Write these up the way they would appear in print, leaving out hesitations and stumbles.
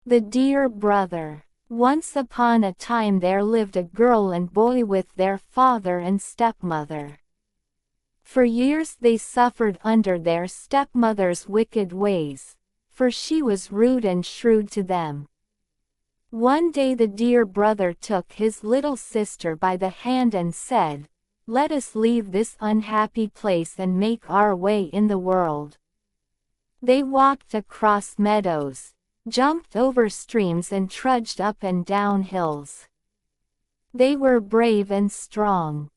The Dear Brother. Once upon a time there lived a girl and boy with their father and stepmother. For years they suffered under their stepmother's wicked ways, for she was rude and shrewd to them. One day the dear brother took his little sister by the hand and said, "Let us leave this unhappy place and make our way in the world." They walked across meadows, jumped over streams and trudged up and down hills. They were brave and strong.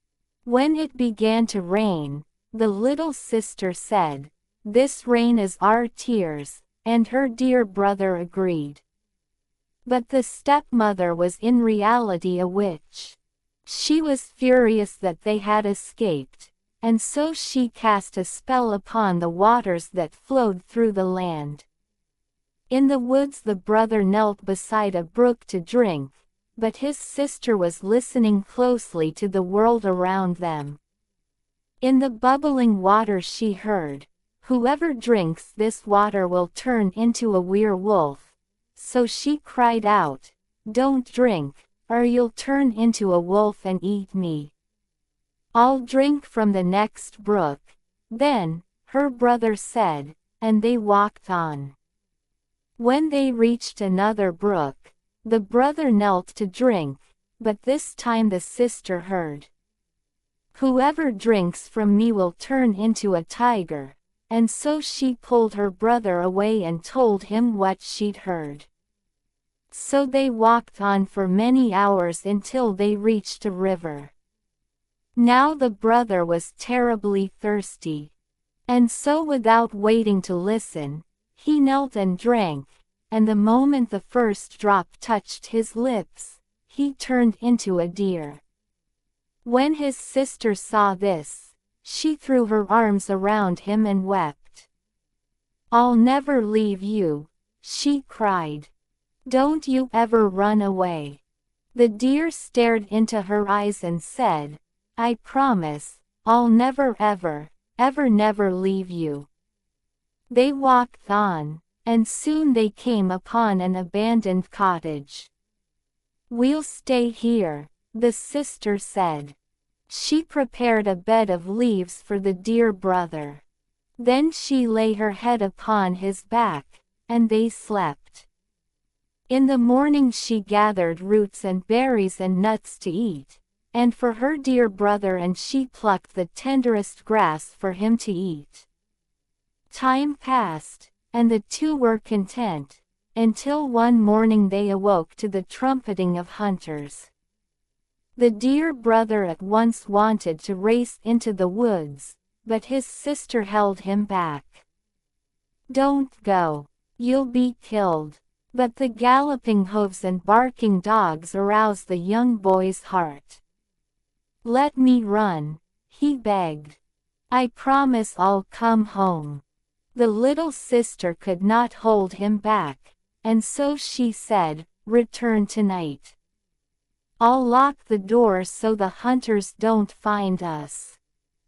When it began to rain, the little sister said, "This rain is our tears," and her dear brother agreed. But the stepmother was in reality a witch. She was furious that they had escaped, and so she cast a spell upon the waters that flowed through the land. In the woods the brother knelt beside a brook to drink, but his sister was listening closely to the world around them. In the bubbling water she heard, "Whoever drinks this water will turn into a werewolf." So she cried out, "Don't drink, or you'll turn into a wolf and eat me." "I'll drink from the next brook," then, her brother said, and they walked on. When they reached another brook, the brother knelt to drink, but this time the sister heard, "Whoever drinks from me will turn into a tiger," and so she pulled her brother away and told him what she'd heard. So they walked on for many hours until they reached a river. Now the brother was terribly thirsty, and so without waiting to listen, he knelt and drank, and the moment the first drop touched his lips, he turned into a deer. When his sister saw this, she threw her arms around him and wept. "I'll never leave you," she cried. "Don't you ever run away." The deer stared into her eyes and said, "I promise, I'll never ever, ever never leave you." They walked on, and soon they came upon an abandoned cottage. "We'll stay here," the sister said. She prepared a bed of leaves for the dear brother. Then she lay her head upon his back, and they slept. In the morning she gathered roots and berries and nuts to eat, and for her dear brother, and she plucked the tenderest grass for him to eat. Time passed, and the two were content, until one morning they awoke to the trumpeting of hunters. The dear brother at once wanted to race into the woods, but his sister held him back. "Don't go. You'll be killed." But the galloping hooves and barking dogs aroused the young boy's heart. "Let me run," he begged. "I promise I'll come home." The little sister could not hold him back, and so she said, "Return tonight. I'll lock the door so the hunters don't find us.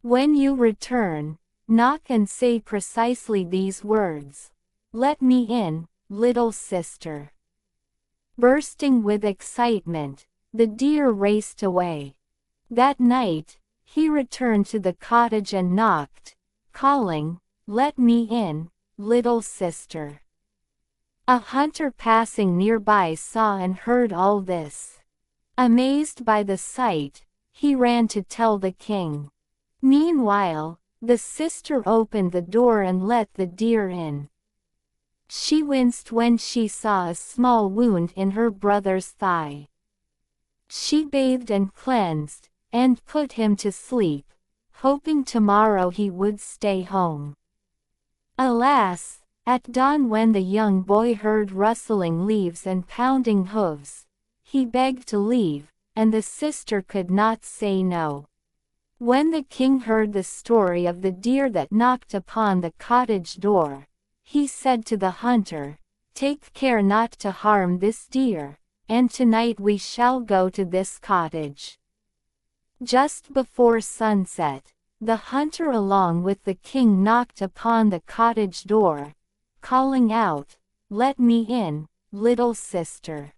When you return, knock and say precisely these words, 'Let me in, little sister.'" Bursting with excitement, the deer raced away. That night, he returned to the cottage and knocked, calling, "Let me in, little sister." A hunter passing nearby saw and heard all this. Amazed by the sight, he ran to tell the king. Meanwhile, the sister opened the door and let the deer in. She winced when she saw a small wound in her brother's thigh. She bathed and cleansed, and put him to sleep, hoping tomorrow he would stay home. Alas, at dawn when the young boy heard rustling leaves and pounding hooves, he begged to leave, and the sister could not say no. When the king heard the story of the deer that knocked upon the cottage door, he said to the hunter, "Take care not to harm this deer, and tonight we shall go to this cottage." Just before sunset, the hunter along with the king knocked upon the cottage door, calling out, "Let me in, little sister."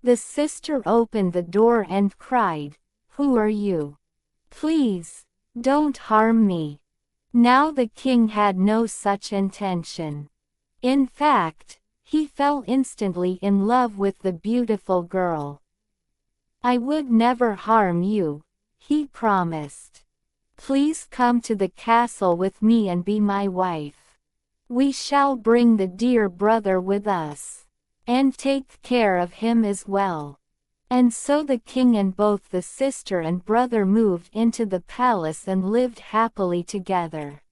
The sister opened the door and cried, "Who are you? Please, don't harm me." Now the king had no such intention. In fact, he fell instantly in love with the beautiful girl. "I would never harm you," he promised. "Please come to the castle with me and be my wife. We shall bring the dear brother with us, and take care of him as well." And so the king and both the sister and brother moved into the palace and lived happily together.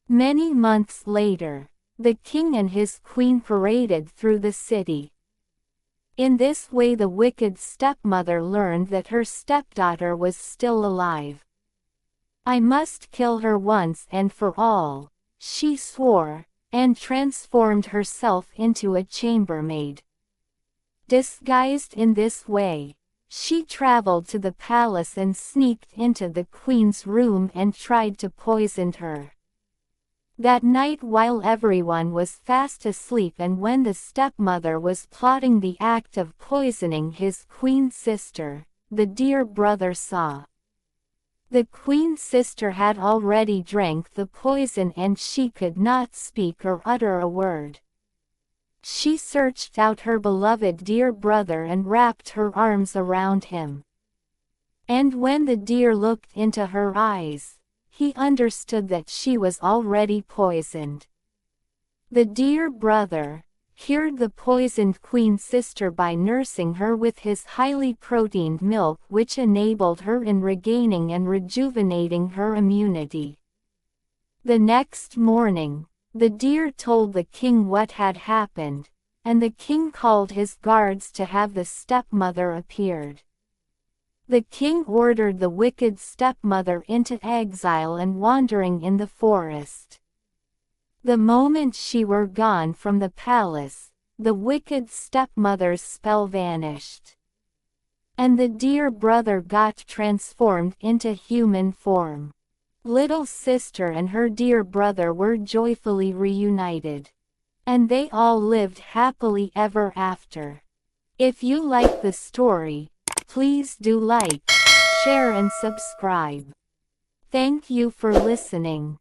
Many months later, the king and his queen paraded through the city. In this way the wicked stepmother learned that her stepdaughter was still alive. "I must kill her once and for all," she swore, and transformed herself into a chambermaid. Disguised in this way, she traveled to the palace and sneaked into the queen's room and tried to poison her. That night, while everyone was fast asleep and when the stepmother was plotting the act of poisoning his queen sister, the dear brother saw. The queen's sister had already drank the poison and she could not speak or utter a word. She searched out her beloved dear brother and wrapped her arms around him. And when the deer looked into her eyes, he understood that she was already poisoned. The dear brother cured the poisoned queen sister by nursing her with his highly proteined milk, which enabled her in regaining and rejuvenating her immunity. The next morning, the deer told the king what had happened, and the king called his guards to have the stepmother appeared. The king ordered the wicked stepmother into exile and wandering in the forest. The moment she were gone from the palace, the wicked stepmother's spell vanished. And the dear brother got transformed into human form. Little sister and her dear brother were joyfully reunited. And they all lived happily ever after. If you like the story, please do like, share and subscribe. Thank you for listening.